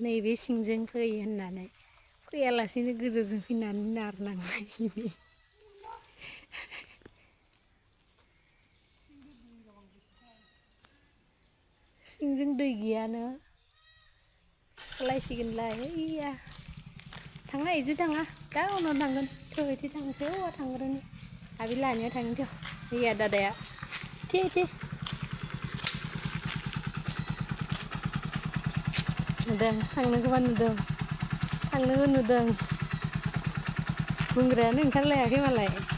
नैबे सिंजों फै होननानै फैयालासेनो गोजौजों फैनानै नारलांबाय सिंजों दै गैयानो खालायसिगोनलाय ओइया थाङा इजों थाङा दा उनाव थांगोन थ' इदि थांसै औवा थांग्रोनि आबि लाहानियाव थांनि थ' ओइया दादाया थि नुदों थांनोखौबा नुदों बुंग्रायानो ओंखारलायाखै मालाय